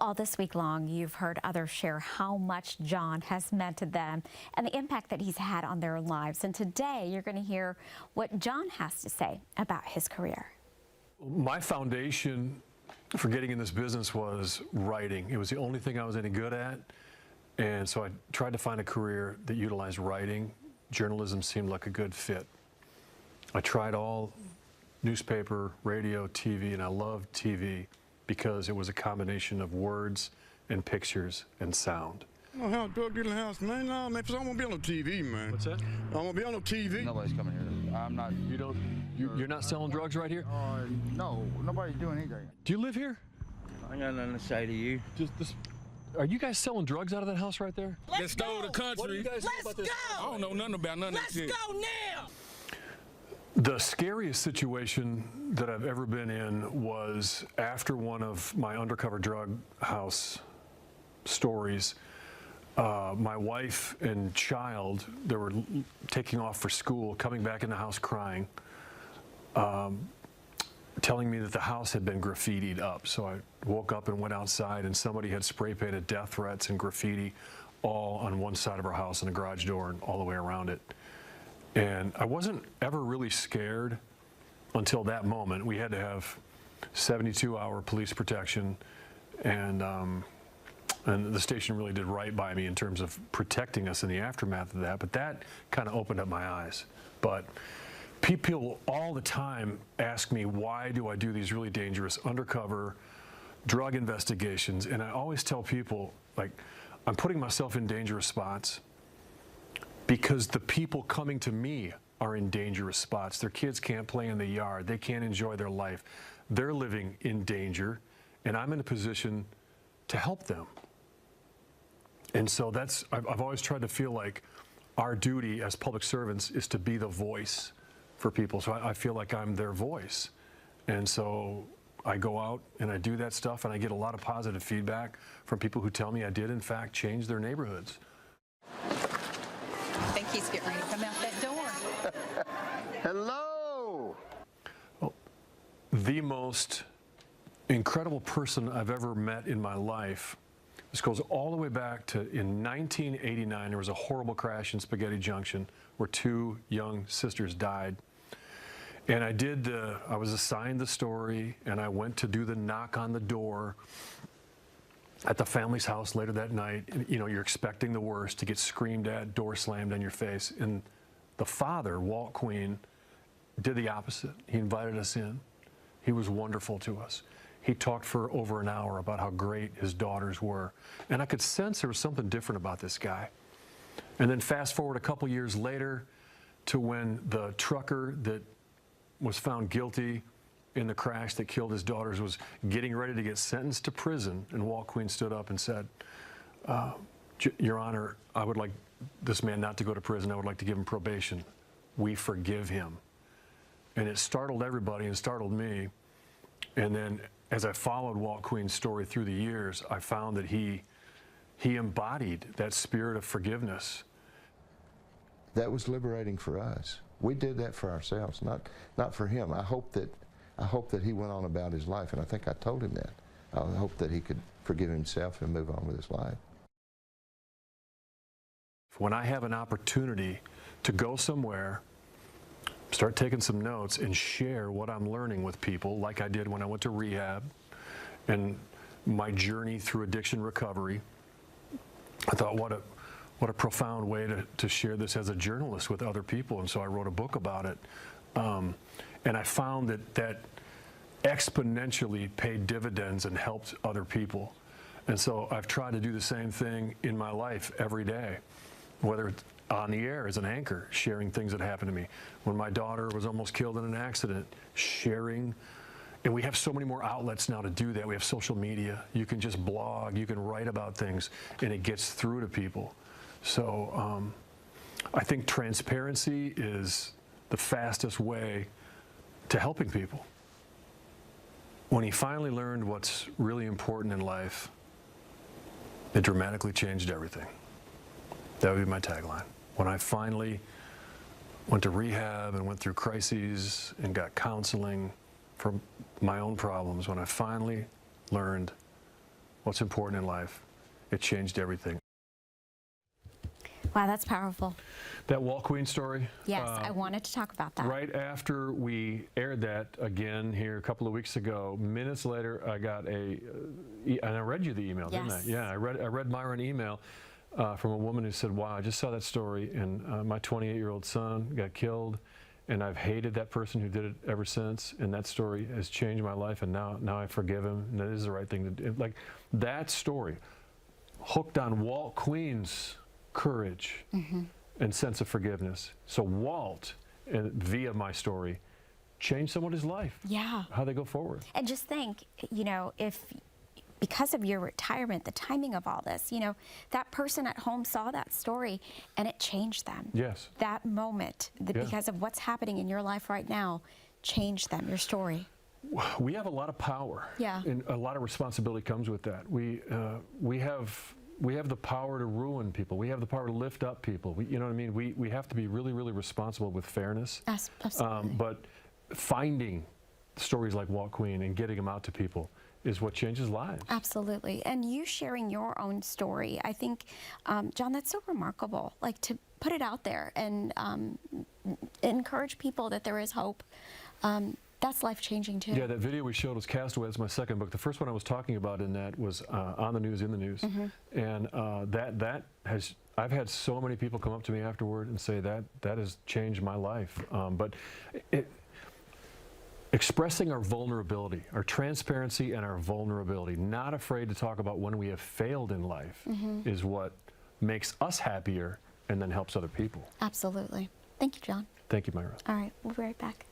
All this week long, you've heard others share how much John has meant to them and the impact that he's had on their lives. And today, you're going to hear what John has to say about his career. My foundation for getting in this business was writing. It was the only thing I was any good at. And so I tried to find a career that utilized writing. Journalism seemed like a good fit. I tried all newspaper, radio, TV, and I loved TV because it was a combination of words and pictures and sound. Oh, hell, drug dealing house, man. No, man, I won't be on no TV, man. What's that? I won't be on no TV. Nobody's coming here. I'm not. You're not selling drugs right here? No, nobody's doing anything. Do you live here? I got nothing to say to you. Are you guys selling drugs out of that house right there? They stole the country. What do you guys know about this? I don't know nothing about none of that shit. Let's go now! The scariest situation that I've ever been in was after one of my undercover drug house stories. My wife and child, they were taking off for school, coming back in the house crying, telling me that the house had been graffitied up. So I woke up and went outside, and somebody had spray painted death threats and graffiti all on one side of our house and the garage door and all the way around it. And I wasn't ever really scared until that moment. We had to have 72-hour police protection, and the station really did right by me in terms of protecting us in the aftermath of that. But that kind of opened up my eyes. But people all the time ask me, why do I do these really dangerous undercover drug investigations? And I always tell people, like, I'm putting myself in dangerous spots because the people coming to me are in dangerous spots. Their kids can't play in the yard. They can't enjoy their life. They're living in danger, and I'm in a position to help them. And so I've always tried to feel like our duty as public servants is to be the voice for people. So I feel like I'm their voice. And so I go out and I do that stuff, and I get a lot of positive feedback from people who tell me I did, in fact, change their neighborhoods. I think he's getting ready to come out that door. Hello! Well, the most incredible person I've ever met in my life, this goes all the way back to in 1989, there was a horrible crash in Spaghetti Junction where 2 young sisters died. And I was assigned the story, and I went to do the knock on the door at the family's house later that night. And, you know, you're expecting the worst, to get screamed at, door slammed in your face. And the father, Walt Queen, did the opposite. He invited us in. He was wonderful to us. He talked for over an hour about how great his daughters were. And I could sense there was something different about this guy. And then fast forward a couple years later to when the trucker that was found guilty in the crash that killed his daughters was getting ready to get sentenced to prison, and Walt Queen stood up and said, Your Honor, I would like this man not to go to prison. I would like to give him probation. We forgive him. And it startled everybody and startled me. And then as I followed Walt Queen's story through the years, I found that he embodied that spirit of forgiveness. That was liberating for us. We did that for ourselves, not for him. I hope that he went on about his life, and I think I told him that. I hope that he could forgive himself and move on with his life. When I have an opportunity to go somewhere, start taking some notes and share what I'm learning with people, like I did when I went to rehab and my journey through addiction recovery, I thought, what a profound way to share this as a journalist with other people. And so I wrote a book about it. And I found that exponentially paid dividends and helped other people. And so I've tried to do the same thing in my life every day, whether it's on the air as an anchor, sharing things that happened to me. When my daughter was almost killed in an accident, sharing. And we have so many more outlets now to do that. We have social media. You can just blog, you can write about things, and it gets through to people. So I think transparency is the fastest way to helping people. When he finally learned what's really important in life, it dramatically changed everything. That would be my tagline. When I finally went to rehab and went through crises and got counseling for my own problems, when I finally learned what's important in life. It changed everything. Wow, that's powerful. That Walt Queen story? Yes, I wanted to talk about that. Right after we aired that again here a couple of weeks ago, minutes later, I got and I read you the email, didn't I? Yes. Yeah, I read Myra an email from a woman who said, wow, I just saw that story, and my 28-year-old son got killed, and I've hated that person who did it ever since, and that story has changed my life, and now I forgive him, and that is the right thing to do. Like, that story, hooked on Walt Queen's courage and sense of forgiveness. So Walt, via my story, changed somebody's life. Yeah. How they go forward. And just think, you know, if because of your retirement, the timing of all this, you know, that person at home saw that story and it changed them. Yes. That moment, because of what's happening in your life right now, changed them, your story. We have a lot of power. Yeah. And a lot of responsibility comes with that. We have the power to ruin people. We have the power to lift up people. You know what I mean? We have to be really, really responsible with fairness. Absolutely. But finding stories like Walt Queen and getting them out to people is what changes lives. Absolutely. And you sharing your own story, I think, John, that's so remarkable. Like, to put it out there and encourage people that there is hope. That's life-changing, too. Yeah, that video we showed was Castaway. That's my second book. The first one I was talking about in that was On the News, in the News. And I've had so many people come up to me afterward and say that has changed my life. But expressing our vulnerability, our transparency and our vulnerability, not afraid to talk about when we have failed in life, is what makes us happier and then helps other people. Absolutely. Thank you, John. Thank you, Myra. All right, we'll be right back.